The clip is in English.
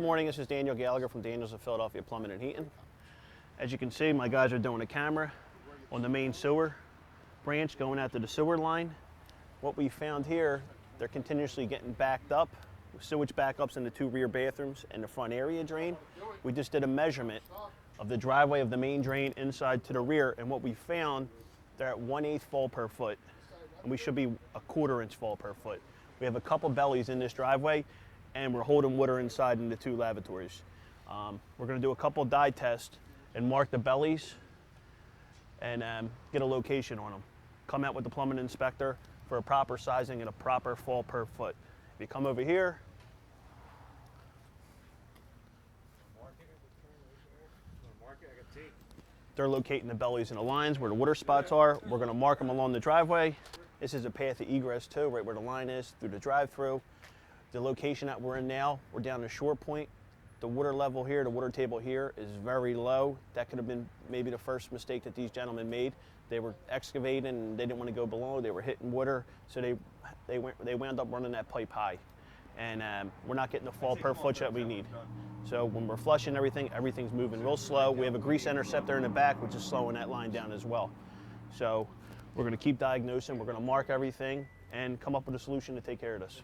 Good morning, this is Daniel Gallagher from Daniels of Philadelphia Plumbing and Heating. As you can see, my guys are doing a camera on the main sewer branch going out to the sewer line. What we found here, they're continuously getting backed up, sewage backups in the 2 rear bathrooms and the front area drain. We just did a measurement of the driveway of the main drain inside to the rear, and what we found, they're at 1/8 fall per foot, and we should be a 1/4 inch fall per foot. We have a couple bellies in this driveway, and we're holding water inside in the 2 lavatories. We're going to do a couple dye tests and mark the bellies and get a location on them. Come out with the plumbing inspector for a proper sizing and a proper fall per foot. If you come over here, they're locating the bellies and the lines where the water spots are. We're going to mark them along the driveway. This is a path of egress too, right where the line is through the drive-through. The location that we're in now, we're down to Short Point. The water level here, the water table here is very low. That could have been maybe the first mistake that these gentlemen made. They were excavating and they didn't want to go below. They were hitting water, so they wound up running that pipe high. And we're not getting the fall per foot that we need. So when we're flushing everything, everything's moving real slow. We have a grease interceptor in the back, which is slowing that line down as well. So we're going to keep diagnosing. We're going to mark everything and come up with a solution to take care of this.